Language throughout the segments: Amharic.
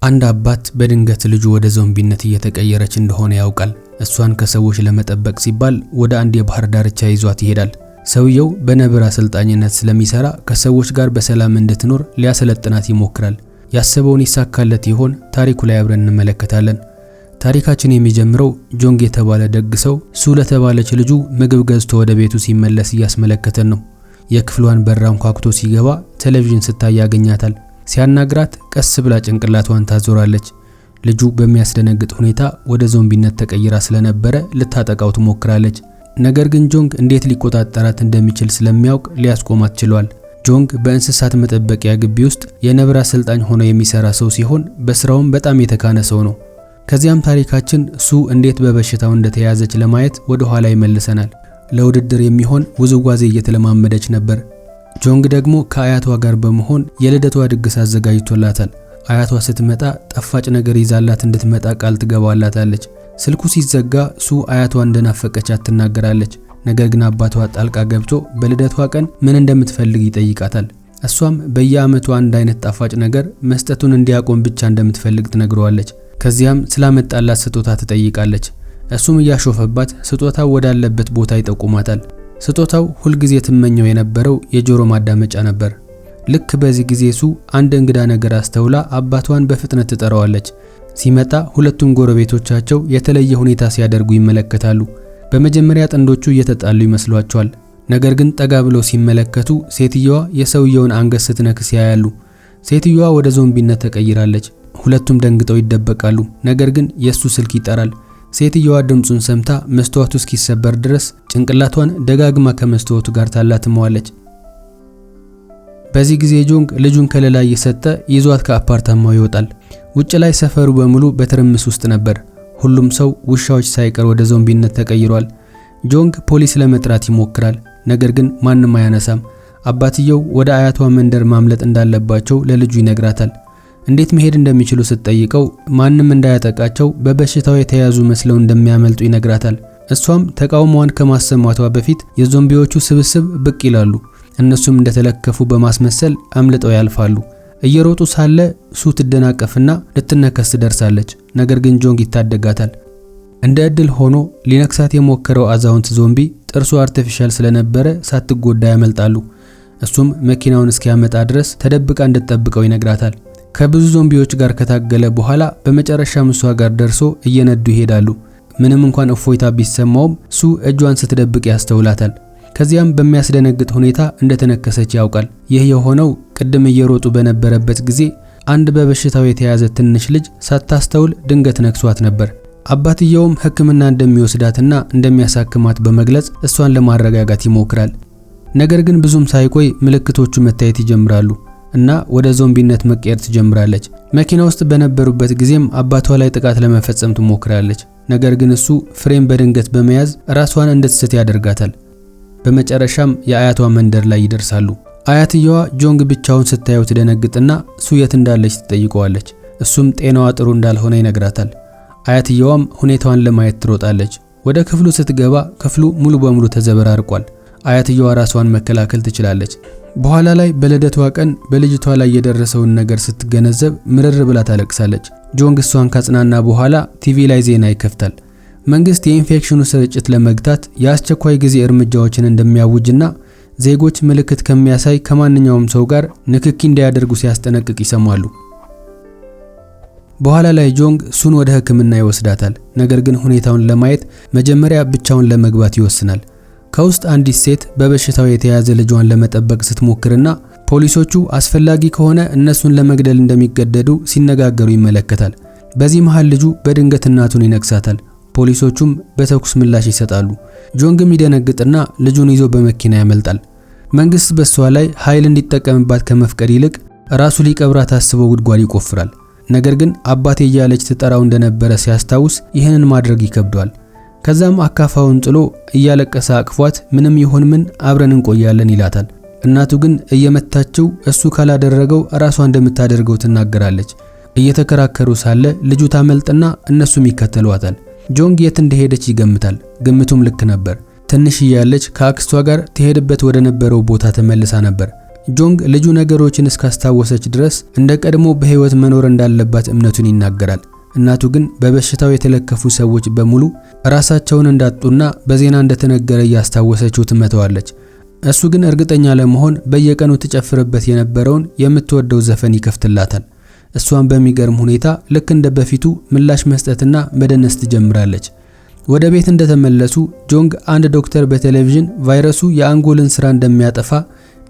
አንድ አባት በድንገት ልጁ ወደ ዞምቢነት እየተቀየረች እንደሆነ ያውቃል። እሷን ከሰዎች ለመጠበቅ ሲባል ወደ አንድ የባህር ዳርቻ ይዟት ይሄዳል። ሰውየው በነብር አሰልጣኝነት ስለሚሰራ ከሰዎች ጋር በሰላም እንድትኖር ሊያሰለጥናት ይሞክራል። ያሰበውን ይሳካለት ይሆን? ታሪኩ ላይ አብረን እንመለከታለን። ታሪካችን የሚጀምረው ጆንግ የተባለ ደግ ሰው ሱ ለተባለች ልጁ ምግብ ገዝቶ ወደ ቤቱ ሲመለስ እያስመለከተን ነው። የክፍሏን በር አንኳኩቶ ሲገባ ቴሌቪዥን ስታይ ያገኛታል። ሲያናግራት ቀስ ብላ ጭንቅላቷን ታዞራለች። ልጁ በሚያስደነግጥ ሁኔታ ወደ ዞምቢነት ተቀይራ ስለነበረ ልታጠቃው ትሞክራለች። ነገር ግን ጆንግ እንዴት ሊቆጣጠራት እንደሚችል ስለሚያውቅ ሊያስቆማት ችሏል። ጆንግ በእንስሳት መጠበቂያ ግቢ ውስጥ የነብር አሰልጣኝ ሆኖ የሚሰራ ሰው ሲሆን በስራውም በጣም የተካነ ሰው ነው። ከዚያም ታሪካችን ሱ እንዴት በበሽታው እንደተያዘች ለማየት ወደ ኋላ ይመልሰናል። ለውድድር የሚሆን ውዝዋዜ እየተለማመደች ነበር። ጆንግ ደግሞ ከአያቷ ጋር በመሆን የልደቷ ድግስ አዘጋጅቶላታል። አያቷ ስትመጣ ጣፋጭ ነገር ይዛላት እንድትመጣ ቃል ትገባላታለች። ስልኩ ሲዘጋ ሱ አያቷ እንደናፈቀቻት ትናገራለች። ነገር ግን አባቷ ጣልቃ ገብቶ በልደቷ ቀን ምን እንደምትፈልግ ይጠይቃታል። እሷም በየአመቱ አንድ አይነት ጣፋጭ ነገር መስጠቱን እንዲያቆም ብቻ እንደምትፈልግ ትነግረዋለች። ከዚያም ስላመጣላት ስጦታ ትጠይቃለች። እሱም እያሾፈባት ስጦታው ወዳለበት ቦታ ይጠቁማታል። ስጦታው ሁልጊዜ ትመኘው የነበረው የጆሮ ማዳመጫ ነበር። ልክ በዚህ ጊዜ ሱ አንድ እንግዳ ነገር አስተውላ አባቷን በፍጥነት ትጠራዋለች። ሲመጣ ሁለቱም ጎረቤቶቻቸው የተለየ ሁኔታ ሲያደርጉ ይመለከታሉ። በመጀመሪያ ጥንዶቹ እየተጣሉ ይመስሏቸዋል። ነገር ግን ጠጋ ብለው ሲመለከቱ ሴትየዋ የሰውየውን አንገት ስትነክስ ያያሉ። ሴትየዋ ወደ ዞምቢነት ተቀይራለች። ሁለቱም ደንግጠው ይደበቃሉ። ነገር ግን የሱ ስልክ ይጠራል። ሴትየዋ ድምጹን ሰምታ መስታወቱ እስኪሰበር ድረስ ጭንቅላቷን ደጋግማ ከመስታወቱ ጋር ታላትመዋለች። በዚህ ጊዜ ጆንግ ልጁን ከለላ እየሰጠ ይዟት ከአፓርታማው ይወጣል። ውጭ ላይ ሰፈሩ በሙሉ በትርምስ ውስጥ ነበር። ሁሉም ሰው ውሻዎች ሳይቀር ወደ ዞምቢነት ተቀይሯል። ጆንግ ፖሊስ ለመጥራት ይሞክራል። ነገር ግን ማንም አያነሳም። አባትየው ወደ አያቷ መንደር ማምለጥ እንዳለባቸው ለልጁ ይነግራታል። እንዴት መሄድ እንደሚችሉ ስትጠይቀው ማንም እንዳያጠቃቸው በበሽታው የተያዙ መስለው እንደሚያመልጡ ይነግራታል። እሷም ተቃውሞዋን ከማሰማቷ በፊት የዞምቢዎቹ ስብስብ ብቅ ይላሉ። እነሱም እንደተለከፉ በማስመሰል አምልጠው ያልፋሉ። እየሮጡ ሳለ ሱ ትደናቀፍና ልትነከስ ትደርሳለች። ነገር ግን ጆንግ ይታደጋታል። እንደ እድል ሆኖ ሊነክሳት የሞከረው አዛውንት ዞምቢ ጥርሱ አርቲፊሻል ስለነበረ ሳትጎዳ ያመልጣሉ። እሱም መኪናውን እስኪያመጣ ድረስ ተደብቃ እንድትጠብቀው ይነግራታል። ከብዙ ዞምቢዎች ጋር ከታገለ በኋላ በመጨረሻ እሷ ጋር ደርሶ እየነዱ ይሄዳሉ። ምንም እንኳን እፎይታ ቢሰማውም ሱ እጇን ስትደብቅ ያስተውላታል። ከዚያም በሚያስደነግጥ ሁኔታ እንደተነከሰች ያውቃል። ይህ የሆነው ቅድም እየሮጡ በነበረበት ጊዜ አንድ በበሽታው የተያዘ ትንሽ ልጅ ሳታስተውል ድንገት ነክሷት ነበር። አባትየውም ሕክምና እንደሚወስዳትና እንደሚያሳክማት በመግለጽ እሷን ለማረጋጋት ይሞክራል። ነገር ግን ብዙም ሳይቆይ ምልክቶቹ መታየት ይጀምራሉ እና ወደ ዞምቢነት መቀየር ትጀምራለች። መኪና ውስጥ በነበሩበት ጊዜም አባቷ ላይ ጥቃት ለመፈጸም ትሞክራለች። ነገር ግን እሱ ፍሬም በድንገት በመያዝ ራሷን እንድትስት ያደርጋታል። በመጨረሻም የአያቷ መንደር ላይ ይደርሳሉ። አያትየዋ ጆንግ ብቻውን ስታየው ትደነግጥና ሱ የት እንዳለች ትጠይቀዋለች። እሱም ጤናዋ ጥሩ እንዳልሆነ ይነግራታል። አያትየዋም ሁኔታዋን ለማየት ትሮጣለች። ወደ ክፍሉ ስትገባ ክፍሉ ሙሉ በሙሉ ተዘበራርቋል። አያትየዋ ራሷን መከላከል ትችላለች። በኋላ ላይ በልደቷ ቀን በልጅቷ ላይ የደረሰውን ነገር ስትገነዘብ ምርር ብላ ታለቅሳለች። ጆንግ እሷን ካጽናና በኋላ ቲቪ ላይ ዜና ይከፍታል። መንግስት የኢንፌክሽኑ ስርጭት ለመግታት የአስቸኳይ ጊዜ እርምጃዎችን እንደሚያውጅና ዜጎች ምልክት ከሚያሳይ ከማንኛውም ሰው ጋር ንክኪ እንዳያደርጉ ሲያስጠነቅቅ ይሰማሉ። በኋላ ላይ ጆንግ ሱን ወደ ሕክምና ይወስዳታል። ነገር ግን ሁኔታውን ለማየት መጀመሪያ ብቻውን ለመግባት ይወስናል። ከውስጥ አንዲት ሴት በበሽታው የተያዘ ልጇን ለመጠበቅ ስትሞክርና ፖሊሶቹ አስፈላጊ ከሆነ እነሱን ለመግደል እንደሚገደዱ ሲነጋገሩ ይመለከታል። በዚህ መሃል ልጁ በድንገት እናቱን ይነክሳታል። ፖሊሶቹም በተኩስ ምላሽ ይሰጣሉ። ጆንግም ይደነግጥና ልጁን ይዞ በመኪና ያመልጣል። መንግስት በሷ ላይ ኃይል እንዲጠቀምባት ከመፍቀድ ይልቅ ራሱ ሊቀብራት አስበው ጉድጓድ ይቆፍራል። ነገር ግን አባቴ እያለች ትጠራው እንደነበረ ሲያስታውስ ይህንን ማድረግ ይከብደዋል። ከዛም አካፋውን ጥሎ እያለቀሰ አቅፏት ምንም ይሁን ምን አብረን እንቆያለን ይላታል። እናቱ ግን እየመታችው እሱ ካላደረገው ራሷ እንደምታደርገው ትናገራለች። እየተከራከሩ ሳለ ልጁ ታመልጥና እነሱም ይከተሏታል። ጆንግ የት እንደሄደች ይገምታል። ግምቱም ልክ ነበር። ትንሽ እያለች ከአክስቷ ጋር ትሄድበት ወደ ነበረው ቦታ ተመልሳ ነበር። ጆንግ ልጁ ነገሮችን እስካስታወሰች ድረስ እንደ ቀድሞ በህይወት መኖር እንዳለባት እምነቱን ይናገራል። እናቱ ግን በበሽታው የተለከፉ ሰዎች በሙሉ ራሳቸውን እንዳጡና በዜና እንደተነገረ እያስታወሰችው ትመተዋለች። እሱ ግን እርግጠኛ ለመሆን በየቀኑ ተጨፍርበት የነበረውን የምትወደው ዘፈን ይከፍትላታል። እሷን በሚገርም ሁኔታ ልክ እንደ በፊቱ ምላሽ መስጠትና መደነስ ትጀምራለች። ወደ ቤት እንደተመለሱ ጆንግ አንድ ዶክተር በቴሌቪዥን ቫይረሱ የአንጎልን ስራ እንደሚያጠፋ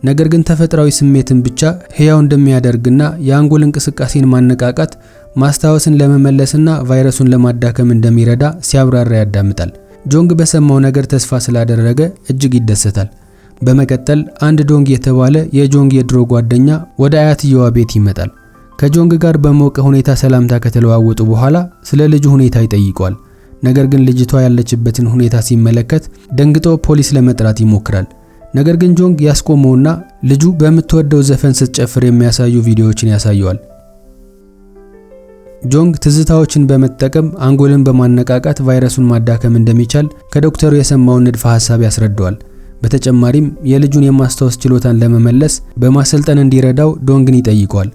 ነገር ግን ተፈጥሯዊ ስሜትን ብቻ ህያው እንደሚያደርግና የአንጎል እንቅስቃሴን ማነቃቃት ማስታወስን ለመመለስና ቫይረሱን ለማዳከም እንደሚረዳ ሲያብራራ ያዳምጣል። ጆንግ በሰማው ነገር ተስፋ ስላደረገ እጅግ ይደሰታል። በመቀጠል አንድ ዶንግ የተባለ የጆንግ የድሮ ጓደኛ ወደ አያትየዋ ቤት ይመጣል። ከጆንግ ጋር በሞቀ ሁኔታ ሰላምታ ከተለዋወጡ በኋላ ስለ ልጁ ሁኔታ ይጠይቀዋል። ነገር ግን ልጅቷ ያለችበትን ሁኔታ ሲመለከት ደንግጦ ፖሊስ ለመጥራት ይሞክራል። ነገር ግን ጆንግ ያስቆመውና ልጁ በምትወደው ዘፈን ስትጨፍር የሚያሳዩ ቪዲዮዎችን ያሳየዋል። ጆንግ ትዝታዎችን በመጠቀም አንጎልን በማነቃቃት ቫይረሱን ማዳከም እንደሚቻል ከዶክተሩ የሰማውን ንድፈ ሐሳብ ያስረዳዋል። በተጨማሪም የልጁን የማስታወስ ችሎታን ለመመለስ በማሰልጠን እንዲረዳው ዶንግን ይጠይቀዋል።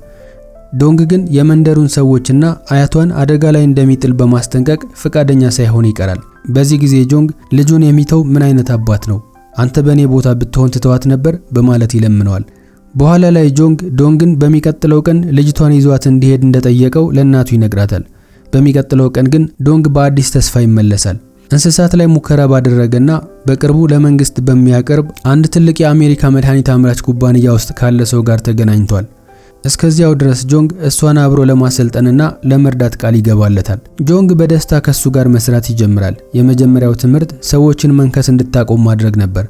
ዶንግ ግን የመንደሩን ሰዎችና አያቷን አደጋ ላይ እንደሚጥል በማስጠንቀቅ ፍቃደኛ ሳይሆን ይቀራል። በዚህ ጊዜ ጆንግ ልጁን የሚተው ምን አይነት አባት ነው? አንተ በኔ ቦታ ብትሆን ትተዋት ነበር በማለት ይለምነዋል። በኋላ ላይ ጆንግ ዶንግን በሚቀጥለው ቀን ልጅቷን ይዟት እንዲሄድ እንደጠየቀው ለእናቱ ይነግራታል። በሚቀጥለው ቀን ግን ዶንግ በአዲስ ተስፋ ይመለሳል። እንስሳት ላይ ሙከራ ባደረገና በቅርቡ ለመንግስት በሚያቀርብ አንድ ትልቅ የአሜሪካ መድኃኒት አምራች ኩባንያ ውስጥ ካለ ሰው ጋር ተገናኝቷል። እስከዚያው ድረስ ጆንግ እሷን አብሮ ለማሰልጠንና ለመርዳት ቃል ይገባለታል። ጆንግ በደስታ ከሱ ጋር መስራት ይጀምራል። የመጀመሪያው ትምህርት ሰዎችን መንከስ እንድታቆም ማድረግ ነበር።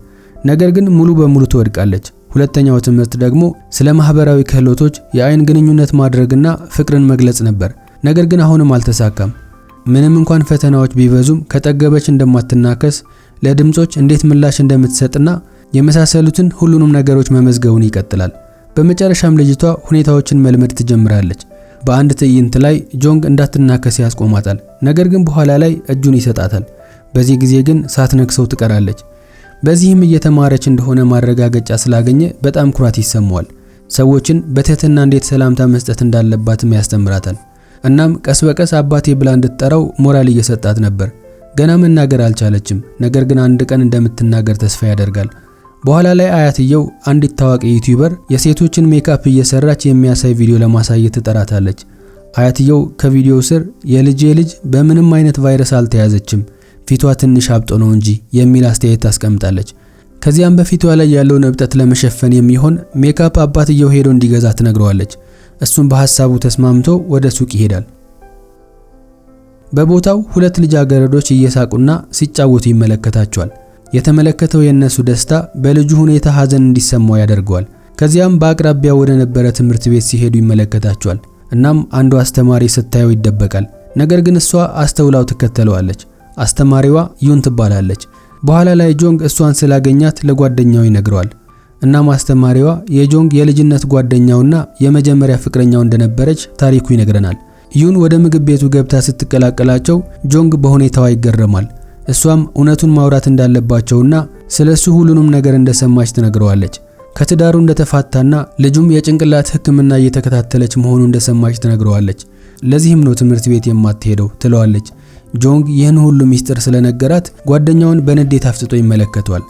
ነገር ግን ሙሉ በሙሉ ትወድቃለች። ሁለተኛው ትምህርት ደግሞ ስለ ማህበራዊ ክህሎቶች፣ የአይን ግንኙነት ማድረግና ፍቅርን መግለጽ ነበር። ነገር ግን አሁንም አልተሳካም። ምንም እንኳን ፈተናዎች ቢበዙም ከጠገበች እንደማትናከስ፣ ለድምጾች እንዴት ምላሽ እንደምትሰጥና የመሳሰሉትን ሁሉንም ነገሮች መመዝገቡን ይቀጥላል። በመጨረሻም ልጅቷ ሁኔታዎችን መልመድ ትጀምራለች። በአንድ ትዕይንት ላይ ጆንግ እንዳትናከስ ያስቆማታል። ነገር ግን በኋላ ላይ እጁን ይሰጣታል። በዚህ ጊዜ ግን ሳትነክሰው ትቀራለች። በዚህም እየተማረች እንደሆነ ማረጋገጫ ስላገኘ በጣም ኩራት ይሰማዋል። ሰዎችን በትህትና እንዴት ሰላምታ መስጠት እንዳለባትም ያስተምራታል። እናም ቀስ በቀስ አባቴ ብላ እንድትጠራው ሞራል እየሰጣት ነበር። ገና መናገር አልቻለችም። ነገር ግን አንድ ቀን እንደምትናገር ተስፋ ያደርጋል። በኋላ ላይ አያትየው አንዲት ታዋቂ ዩቲዩበር የሴቶችን ሜካፕ እየሰራች የሚያሳይ ቪዲዮ ለማሳየት ትጠራታለች። አያትየው ከቪዲዮው ስር የልጄ ልጅ በምንም አይነት ቫይረስ አልተያዘችም፣ ፊቷ ትንሽ አብጦ ነው እንጂ የሚል አስተያየት ታስቀምጣለች። ከዚያም በፊቷ ላይ ያለውን እብጠት ለመሸፈን የሚሆን ሜካፕ አባትየው ሄዶ እንዲገዛ ትነግረዋለች። እሱም በሐሳቡ ተስማምቶ ወደ ሱቅ ይሄዳል። በቦታው ሁለት ልጃገረዶች እየሳቁና ሲጫወቱ ይመለከታቸዋል። የተመለከተው የነሱ ደስታ በልጁ ሁኔታ ሐዘን እንዲሰማው ያደርገዋል። ከዚያም በአቅራቢያው ወደ ነበረ ትምህርት ቤት ሲሄዱ ይመለከታቸዋል። እናም አንዱ አስተማሪ ስታየው ይደበቃል። ነገር ግን እሷ አስተውላው ትከተለዋለች። አስተማሪዋ ዩን ትባላለች። በኋላ ላይ ጆንግ እሷን ስላገኛት ለጓደኛው ይነግረዋል። እናም አስተማሪዋ የጆንግ የልጅነት ጓደኛውና የመጀመሪያ ፍቅረኛው እንደነበረች ታሪኩ ይነግረናል። ዩን ወደ ምግብ ቤቱ ገብታ ስትቀላቀላቸው ጆንግ በሁኔታዋ ይገረማል። እሷም እውነቱን ማውራት እንዳለባቸውና ስለሱ ሁሉንም ነገር እንደሰማች ትነግረዋለች። ከትዳሩ እንደተፋታና ልጁም የጭንቅላት ሕክምና እየተከታተለች መሆኑ እንደሰማች ትነግረዋለች። ለዚህም ነው ትምህርት ቤት የማትሄደው ትለዋለች። ጆንግ ይህን ሁሉ ሚስጥር ስለነገራት ጓደኛውን በንዴት አፍጥጦ ይመለከቷል።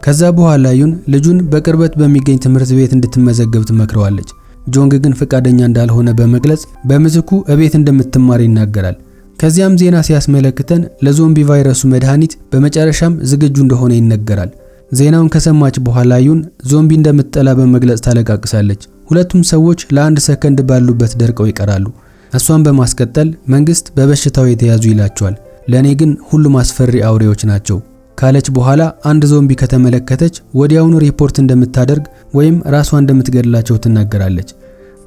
ከዛ በኋላ ዩን ልጁን በቅርበት በሚገኝ ትምህርት ቤት እንድትመዘገብ ትመክረዋለች። ጆንግ ግን ፍቃደኛ እንዳልሆነ በመግለጽ በምትኩ እቤት እንደምትማር ይናገራል። ከዚያም ዜና ሲያስመለክተን ለዞምቢ ቫይረሱ መድኃኒት በመጨረሻም ዝግጁ እንደሆነ ይነገራል። ዜናውን ከሰማች በኋላ ዩን ዞምቢ እንደምትጠላ በመግለጽ ታለቃቅሳለች። ሁለቱም ሰዎች ለአንድ ሰከንድ ባሉበት ደርቀው ይቀራሉ። እሷን በማስቀጠል መንግስት በበሽታው የተያዙ ይላቸዋል፣ ለኔ ግን ሁሉም አስፈሪ አውሬዎች ናቸው ካለች በኋላ አንድ ዞምቢ ከተመለከተች ወዲያውኑ ሪፖርት እንደምታደርግ ወይም ራሷ እንደምትገድላቸው ትናገራለች።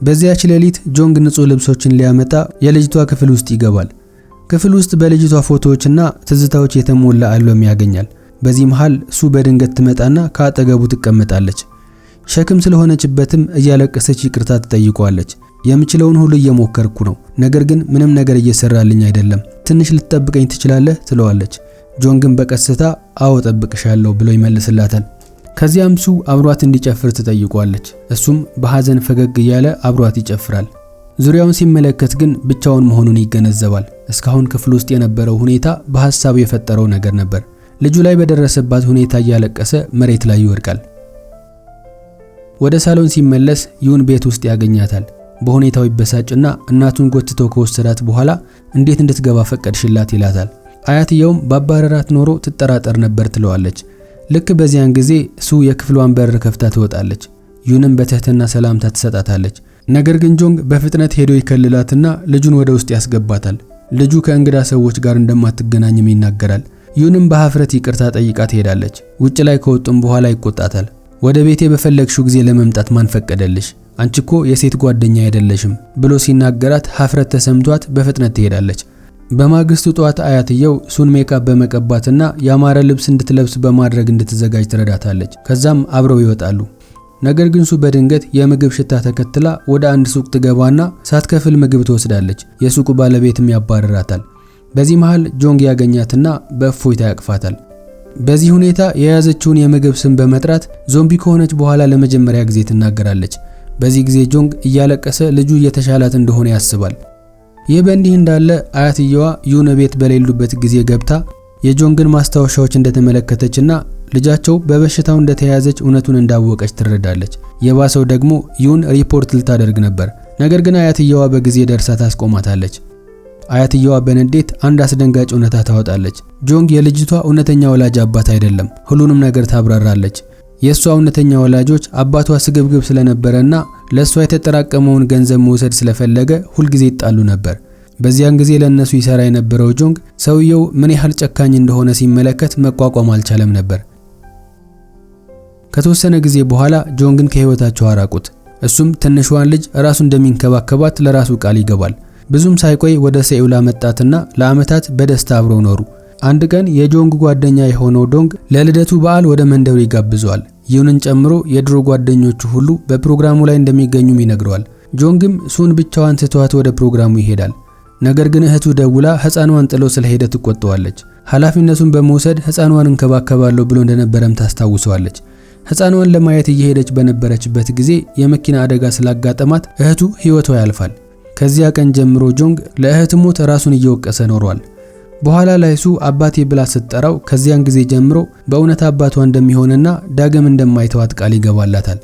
በዚያች ሌሊት ጆንግ ንጹህ ልብሶችን ሊያመጣ የልጅቷ ክፍል ውስጥ ይገባል። ክፍል ውስጥ በልጅቷ ፎቶዎችና ትዝታዎች የተሞላ አልበም ያገኛል። በዚህ መሃል ሱ በድንገት ትመጣና ከአጠገቡ ትቀመጣለች። ሸክም ስለሆነችበትም እያለቀሰች ይቅርታ ትጠይቀዋለች። የምችለውን ሁሉ እየሞከርኩ ነው፣ ነገር ግን ምንም ነገር እየሰራልኝ አይደለም። ትንሽ ልትጠብቀኝ ትችላለህ ትለዋለች። ጆን ግን በቀስታ አዎ ጠብቅሻለሁ ብሎ ይመልስላታል። ከዚያም ሱ አብሯት እንዲጨፍር ትጠይቀዋለች። እሱም በሐዘን ፈገግ እያለ አብሯት ይጨፍራል። ዙሪያውን ሲመለከት ግን ብቻውን መሆኑን ይገነዘባል። እስካሁን ክፍል ውስጥ የነበረው ሁኔታ በሐሳቡ የፈጠረው ነገር ነበር። ልጁ ላይ በደረሰባት ሁኔታ እያለቀሰ መሬት ላይ ይወድቃል። ወደ ሳሎን ሲመለስ ዩን ቤት ውስጥ ያገኛታል። በሁኔታው ይበሳጭና እናቱን ጎትቶ ከወሰዳት በኋላ እንዴት እንድትገባ ፈቀድሽላት ይላታል። አያትየውም ባባረራት ኖሮ ትጠራጠር ነበር ትለዋለች። ልክ በዚያን ጊዜ ሱ የክፍሏን በር ከፍታ ትወጣለች። ዩንም በትህትና ሰላምታ ትሰጣታለች። ነገር ግን ጆንግ በፍጥነት ሄዶ ይከልላትና ልጁን ወደ ውስጥ ያስገባታል። ልጁ ከእንግዳ ሰዎች ጋር እንደማትገናኝም ይናገራል። ዩንም በሐፍረት ይቅርታ ጠይቃ ትሄዳለች። ውጭ ላይ ከወጡም በኋላ ይቆጣታል። ወደ ቤቴ በፈለግሽው ጊዜ ለመምጣት ማን ፈቀደልሽ? አንቺ እኮ የሴት ጓደኛ አይደለሽም ብሎ ሲናገራት ሐፍረት ተሰምቷት በፍጥነት ትሄዳለች። በማግስቱ ጧት አያትየው ሱን ሜካፕ በመቀባትና ያማረ ልብስ እንድትለብስ በማድረግ እንድትዘጋጅ ትረዳታለች። ከዛም አብረው ይወጣሉ። ነገር ግን ሱ በድንገት የምግብ ሽታ ተከትላ ወደ አንድ ሱቅ ትገባና ሳትከፍል ምግብ ትወስዳለች። የሱቁ ባለቤትም ያባረራታል። በዚህ መሃል ጆንግ ያገኛትና በእፎይታ ያቅፋታል። በዚህ ሁኔታ የያዘችውን የምግብ ስም በመጥራት ዞምቢ ከሆነች በኋላ ለመጀመሪያ ጊዜ ትናገራለች። በዚህ ጊዜ ጆንግ እያለቀሰ ልጁ እየተሻላት እንደሆነ ያስባል። ይህ በእንዲህ እንዳለ አያትየዋ ዩን ቤት በሌሉበት ጊዜ ገብታ የጆንግን ማስታወሻዎች እንደተመለከተችና ልጃቸው በበሽታው እንደተያዘች እውነቱን እንዳወቀች ትረዳለች። የባሰው ደግሞ ዩን ሪፖርት ልታደርግ ነበር። ነገር ግን አያትየዋ በጊዜ ደርሳ ታስቆማታለች። አያትየዋ በንዴት አንድ አስደንጋጭ እውነታ ታወጣለች። ጆንግ የልጅቷ እውነተኛ ወላጅ አባት አይደለም። ሁሉንም ነገር ታብራራለች። የሷ እውነተኛ ወላጆች አባቷ ስግብግብ ስለነበረና ለሷ የተጠራቀመውን ገንዘብ መውሰድ ስለፈለገ ሁል ጊዜ ይጣሉ ነበር። በዚያን ጊዜ ለነሱ ይሰራ የነበረው ጆንግ ሰውየው ምን ያህል ጨካኝ እንደሆነ ሲመለከት መቋቋም አልቻለም ነበር። ከተወሰነ ጊዜ በኋላ ጆንግን ከህይወታቸው አራቁት። እሱም ትንሿን ልጅ ራሱ እንደሚንከባከባት ለራሱ ቃል ይገባል። ብዙም ሳይቆይ ወደ ሴኡል መጣትና ለዓመታት በደስታ አብረው ኖሩ። አንድ ቀን የጆንግ ጓደኛ የሆነው ዶንግ ለልደቱ በዓል ወደ መንደሩ ይጋብዘዋል። ዩንን ጨምሮ የድሮ ጓደኞቹ ሁሉ በፕሮግራሙ ላይ እንደሚገኙም ይነግረዋል። ጆንግም ሱን ብቻዋን ትቷት ወደ ፕሮግራሙ ይሄዳል። ነገር ግን እህቱ ደውላ ሕፃኗን ጥሎ ስለሄደ ትቆጣዋለች። ኃላፊነቱን በመውሰድ ሕፃኗን እንከባከባለሁ ብሎ እንደነበረም ታስታውሰዋለች። ሕፃኗን ለማየት እየሄደች በነበረችበት ጊዜ የመኪና አደጋ ስላጋጠማት እህቱ ሕይወቷ ያልፋል። ከዚያ ቀን ጀምሮ ጆንግ ለእህቱ ሞት ራሱን እየወቀሰ ኖሯል። በኋላ ላይ ሱ አባቴ ብላ ስትጠራው ከዚያን ጊዜ ጀምሮ በእውነት አባቷ እንደሚሆንና ዳግም እንደማይተዋት ቃል ይገባላታል።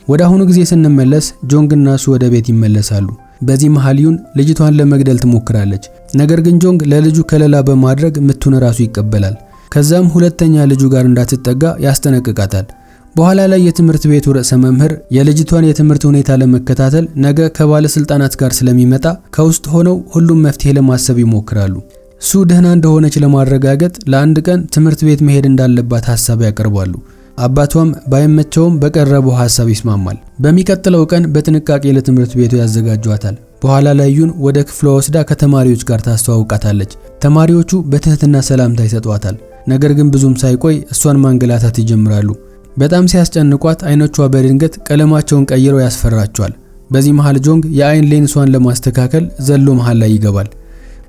ወደ አሁኑ ጊዜ ስንመለስ ጆንግና ሱ ወደ ቤት ይመለሳሉ። በዚህ መሃል ዩን ልጅቷን ለመግደል ትሞክራለች። ነገር ግን ጆንግ ለልጁ ከለላ በማድረግ ምቱን ራሱ ይቀበላል። ከዛም ሁለተኛ ልጁ ጋር እንዳትጠጋ ያስጠነቅቃታል። በኋላ ላይ የትምህርት ቤቱ ርዕሰ መምህር የልጅቷን የትምህርት ሁኔታ ለመከታተል ነገ ከባለስልጣናት ጋር ስለሚመጣ ከውስጥ ሆነው ሁሉም መፍትሄ ለማሰብ ይሞክራሉ። ሱ ደህና እንደሆነች ለማረጋገጥ ለአንድ ቀን ትምህርት ቤት መሄድ እንዳለባት ሐሳብ ያቀርባሉ። አባቷም ባይመቸውም በቀረበው ሐሳብ ይስማማል። በሚቀጥለው ቀን በጥንቃቄ ለትምህርት ቤቱ ያዘጋጇታል። በኋላ ላይ ዩን ወደ ክፍሏ ወስዳ ከተማሪዎች ጋር ታስተዋውቃታለች። ተማሪዎቹ በትህትና ሰላምታ ይሰጧታል። ነገር ግን ብዙም ሳይቆይ እሷን ማንገላታት ይጀምራሉ። በጣም ሲያስጨንቋት አይኖቿ በድንገት ቀለማቸውን ቀይረው ያስፈራቸዋል። በዚህ መሃል ጆንግ የአይን ሌንሷን ለማስተካከል ዘሎ መሃል ላይ ይገባል።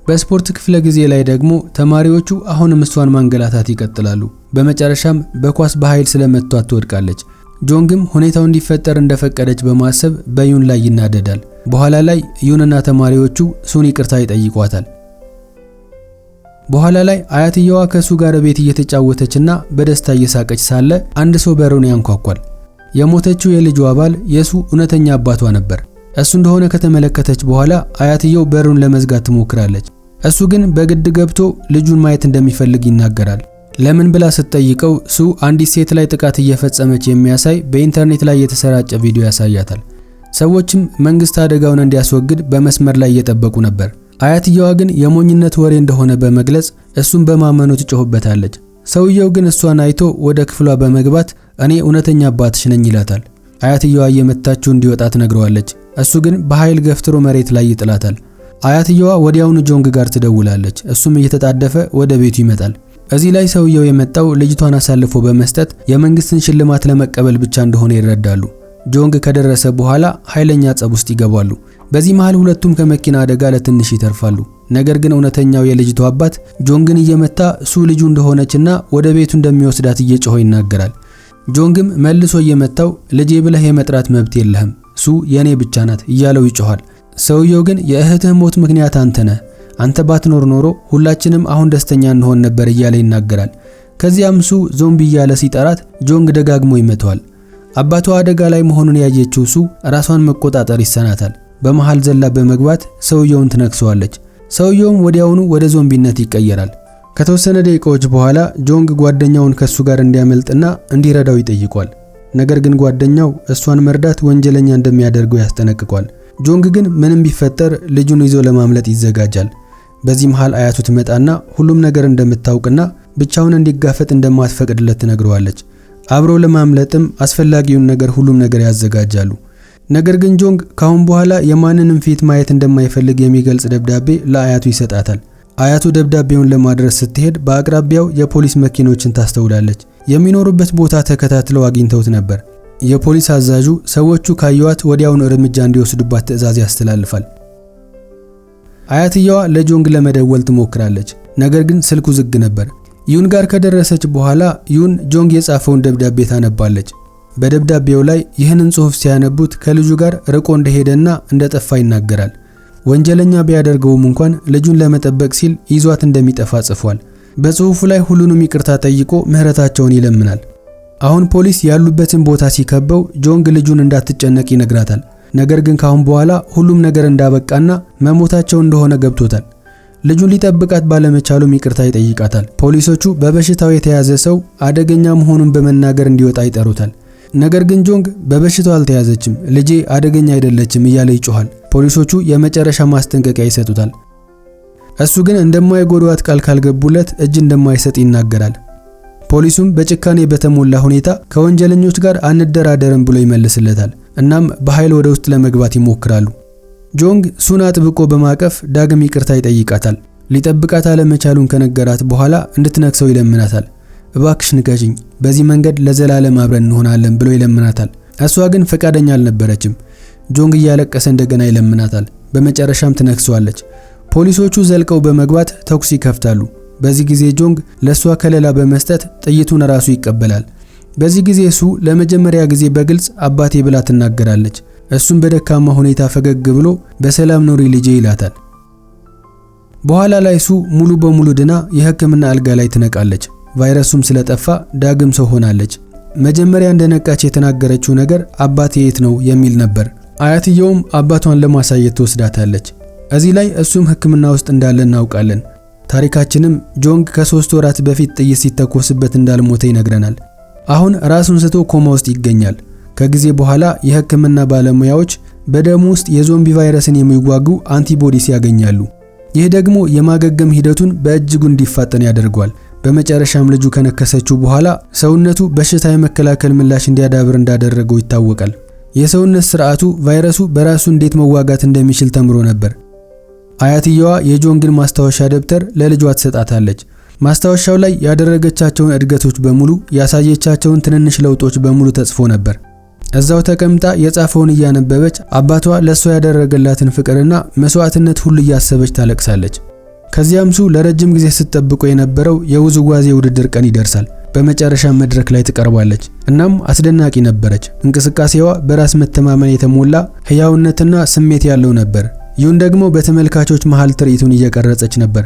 በስፖርት ክፍለ ጊዜ ላይ ደግሞ ተማሪዎቹ አሁንም እሷን ማንገላታት ይቀጥላሉ። በመጨረሻም በኳስ በኃይል ስለመቷት ትወድቃለች። ጆንግም ሁኔታው እንዲፈጠር እንደፈቀደች በማሰብ በዩን ላይ ይናደዳል። በኋላ ላይ ዩንና ተማሪዎቹ ሱን ይቅርታ ይጠይቋታል። በኋላ ላይ አያትየዋ ከሱ ጋር ቤት እየተጫወተችና በደስታ እየሳቀች ሳለ አንድ ሰው በሩን ያንኳኳል። የሞተችው የልጇ ባል የሱ እውነተኛ አባቷ ነበር። እሱ እንደሆነ ከተመለከተች በኋላ አያትየው በሩን ለመዝጋት ትሞክራለች። እሱ ግን በግድ ገብቶ ልጁን ማየት እንደሚፈልግ ይናገራል። ለምን ብላ ስትጠይቀው ሱ አንዲት ሴት ላይ ጥቃት እየፈጸመች የሚያሳይ በኢንተርኔት ላይ የተሰራጨ ቪዲዮ ያሳያታል። ሰዎችም መንግስት አደጋውን እንዲያስወግድ በመስመር ላይ እየጠበቁ ነበር። አያትየዋ ግን የሞኝነት ወሬ እንደሆነ በመግለጽ እሱን በማመኑ ትጮህበታለች። ሰውየው ግን እሷን አይቶ ወደ ክፍሏ በመግባት እኔ እውነተኛ አባትሽ ነኝ ይላታል። አያትየዋ እየመታችው እንዲወጣ ትነግረዋለች። እሱ ግን በኃይል ገፍትሮ መሬት ላይ ይጥላታል። አያትየዋ ወዲያውኑ ጆንግ ጋር ትደውላለች። እሱም እየተጣደፈ ወደ ቤቱ ይመጣል። እዚህ ላይ ሰውየው የመጣው ልጅቷን አሳልፎ በመስጠት የመንግስትን ሽልማት ለመቀበል ብቻ እንደሆነ ይረዳሉ። ጆንግ ከደረሰ በኋላ ኃይለኛ ጸብ ውስጥ ይገባሉ። በዚህ መሃል ሁለቱም ከመኪና አደጋ ለትንሽ ይተርፋሉ። ነገር ግን እውነተኛው የልጅቷ አባት ጆንግን እየመታ ሱ ልጁ እንደሆነችና ወደ ቤቱ እንደሚወስዳት እየጮኸ ይናገራል። ጆንግም መልሶ እየመታው ልጄ ብለህ የመጥራት መብት የለህም፣ ሱ የኔ ብቻ ናት እያለው ይጮሃል። ሰውየው ግን የእህትህ ሞት ምክንያት አንተ ነህ፣ አንተ ባትኖር ኖሮ ሁላችንም አሁን ደስተኛ እንሆን ነበር እያለ ይናገራል። ከዚያም ሱ ዞምቢ እያለ ሲጠራት ጆንግ ደጋግሞ ይመታዋል። አባቷ አደጋ ላይ መሆኑን ያየችው ሱ ራሷን መቆጣጠር ይሰናታል። በመሃል ዘላ በመግባት ሰውየውን ትነክሰዋለች። ሰውየውም ወዲያውኑ ወደ ዞምቢነት ይቀየራል። ከተወሰነ ደቂቃዎች በኋላ ጆንግ ጓደኛውን ከሱ ጋር እንዲያመልጥና እንዲረዳው ይጠይቋል። ነገር ግን ጓደኛው እሷን መርዳት ወንጀለኛ እንደሚያደርገው ያስጠነቅቋል። ጆንግ ግን ምንም ቢፈጠር ልጁን ይዞ ለማምለጥ ይዘጋጃል። በዚህ መሃል አያቱ ትመጣና ሁሉም ነገር እንደምታውቅና ብቻውን እንዲጋፈጥ እንደማትፈቅድለት ትነግረዋለች። አብረው ለማምለጥም አስፈላጊውን ነገር ሁሉም ነገር ያዘጋጃሉ። ነገር ግን ጆንግ ካሁን በኋላ የማንንም ፊት ማየት እንደማይፈልግ የሚገልጽ ደብዳቤ ለአያቱ ይሰጣታል። አያቱ ደብዳቤውን ለማድረስ ስትሄድ በአቅራቢያው የፖሊስ መኪኖችን ታስተውላለች። የሚኖሩበት ቦታ ተከታትለው አግኝተውት ነበር። የፖሊስ አዛዡ ሰዎቹ ካዩዋት ወዲያውኑ እርምጃ እንዲወስዱባት ትዕዛዝ ያስተላልፋል። አያትየዋ ለጆንግ ለመደወል ትሞክራለች። ነገር ግን ስልኩ ዝግ ነበር። ዩን ጋር ከደረሰች በኋላ ዩን ጆንግ የጻፈውን ደብዳቤ ታነባለች። በደብዳቤው ላይ ይህንን ጽሑፍ ሲያነቡት ከልጁ ጋር ርቆ እንደሄደና እንደጠፋ ይናገራል። ወንጀለኛ ቢያደርገውም እንኳን ልጁን ለመጠበቅ ሲል ይዟት እንደሚጠፋ ጽፏል። በጽሑፉ ላይ ሁሉንም ይቅርታ ጠይቆ ምህረታቸውን ይለምናል። አሁን ፖሊስ ያሉበትን ቦታ ሲከበው ጆንግ ልጁን እንዳትጨነቅ ይነግራታል። ነገር ግን ካሁን በኋላ ሁሉም ነገር እንዳበቃና መሞታቸው እንደሆነ ገብቶታል። ልጁን ሊጠብቃት ባለመቻሉም ይቅርታ ይጠይቃታል። ፖሊሶቹ በበሽታው የተያዘ ሰው አደገኛ መሆኑን በመናገር እንዲወጣ ይጠሩታል። ነገር ግን ጆንግ በበሽታው አልተያዘችም፣ ልጄ አደገኛ አይደለችም እያለ ይጮሃል። ፖሊሶቹ የመጨረሻ ማስጠንቀቂያ ይሰጡታል። እሱ ግን እንደማይጎዷት ቃል ካልገቡለት እጅ እንደማይሰጥ ይናገራል። ፖሊሱም በጭካኔ በተሞላ ሁኔታ ከወንጀለኞች ጋር አንደራደርም ብሎ ይመልስለታል። እናም በኃይል ወደ ውስጥ ለመግባት ይሞክራሉ። ጆንግ ሱን አጥብቆ በማቀፍ ዳግም ይቅርታ ይጠይቃታል። ሊጠብቃት አለመቻሉን ከነገራት በኋላ እንድትነክሰው ይለምናታል። እባክሽ ንገሪኝ፣ በዚህ መንገድ ለዘላለም አብረን እንሆናለን ብሎ ይለምናታል። እሷ ግን ፈቃደኛ አልነበረችም። ጆንግ እያለቀሰ እንደገና ይለምናታል። በመጨረሻም ትነክሰዋለች። ፖሊሶቹ ዘልቀው በመግባት ተኩስ ይከፍታሉ። በዚህ ጊዜ ጆንግ ለሷ ከለላ በመስጠት ጥይቱን ራሱ ይቀበላል። በዚህ ጊዜ ሱ ለመጀመሪያ ጊዜ በግልጽ አባቴ ብላ ትናገራለች። እሱም በደካማ ሁኔታ ፈገግ ብሎ በሰላም ኖሪ ልጄ ይላታል። በኋላ ላይ ሱ ሙሉ በሙሉ ድና የሕክምና አልጋ ላይ ትነቃለች። ቫይረሱም ስለጠፋ ዳግም ሰው ሆናለች። መጀመሪያ እንደነቃች የተናገረችው ነገር አባቴ የት ነው የሚል ነበር። አያትየውም አባቷን ለማሳየት ትወስዳታለች። እዚህ ላይ እሱም ሕክምና ውስጥ እንዳለ እናውቃለን። ታሪካችንም ጆንግ ከ3 ወራት በፊት ጥይት ሲተኮስበት እንዳልሞተ ይነግረናል። አሁን ራሱን ስቶ ኮማ ውስጥ ይገኛል። ከጊዜ በኋላ የሕክምና ባለሙያዎች በደሙ ውስጥ የዞምቢ ቫይረስን የሚዋጉ አንቲቦዲስ ያገኛሉ። ይህ ደግሞ የማገገም ሂደቱን በእጅጉ እንዲፋጠን ያደርጋል። በመጨረሻም ልጁ ከነከሰችው በኋላ ሰውነቱ በሽታ የመከላከል ምላሽ እንዲያዳብር እንዳደረገው ይታወቃል። የሰውነት ስርዓቱ ቫይረሱ በራሱ እንዴት መዋጋት እንደሚችል ተምሮ ነበር። አያትየዋ የጆንግን ማስታወሻ ደብተር ለልጇ ትሰጣታለች። ማስታወሻው ላይ ያደረገቻቸውን እድገቶች በሙሉ ያሳየቻቸውን ትንንሽ ለውጦች በሙሉ ተጽፎ ነበር። እዛው ተቀምጣ የጻፈውን እያነበበች አባቷ ለሷ ያደረገላትን ፍቅርና መስዋዕትነት ሁሉ እያሰበች ታለቅሳለች። ከዚያም ሱ ለረጅም ጊዜ ስትጠብቆ የነበረው የውዝዋዜ ውድድር ቀን ይደርሳል። በመጨረሻ መድረክ ላይ ትቀርባለች። እናም አስደናቂ ነበረች። እንቅስቃሴዋ በራስ መተማመን የተሞላ ህያውነትና ስሜት ያለው ነበር። ዩን ደግሞ በተመልካቾች መሃል ትርኢቱን እየቀረጸች ነበር።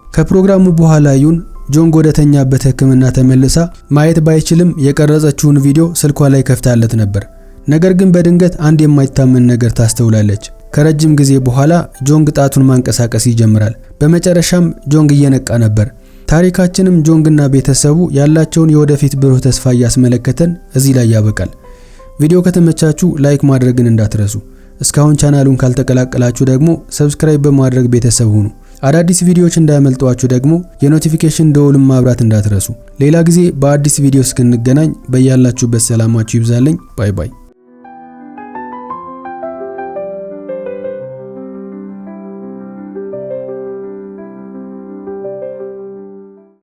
ከፕሮግራሙ በኋላ ዩን ጆንግ ወደተኛበት ሕክምና ተመልሳ ማየት ባይችልም የቀረጸችውን ቪዲዮ ስልኳ ላይ ከፍታለት ነበር። ነገር ግን በድንገት አንድ የማይታመን ነገር ታስተውላለች። ከረጅም ጊዜ በኋላ ጆንግ ጣቱን ማንቀሳቀስ ይጀምራል። በመጨረሻም ጆንግ እየነቃ ነበር። ታሪካችንም ጆንግና ቤተሰቡ ያላቸውን የወደፊት ብሩህ ተስፋ እያስመለከተን እዚህ ላይ ያበቃል። ቪዲዮ ከተመቻችሁ ላይክ ማድረግን እንዳትረሱ። እስካሁን ቻናሉን ካልተቀላቀላችሁ ደግሞ ሰብስክራይብ በማድረግ ቤተሰብ ሁኑ። አዳዲስ ቪዲዮዎች እንዳያመልጧችሁ ደግሞ የኖቲፊኬሽን ደወሉን ማብራት እንዳትረሱ። ሌላ ጊዜ በአዲስ ቪዲዮ እስክንገናኝ በያላችሁበት ሰላማችሁ ይብዛልኝ። ባይ ባይ።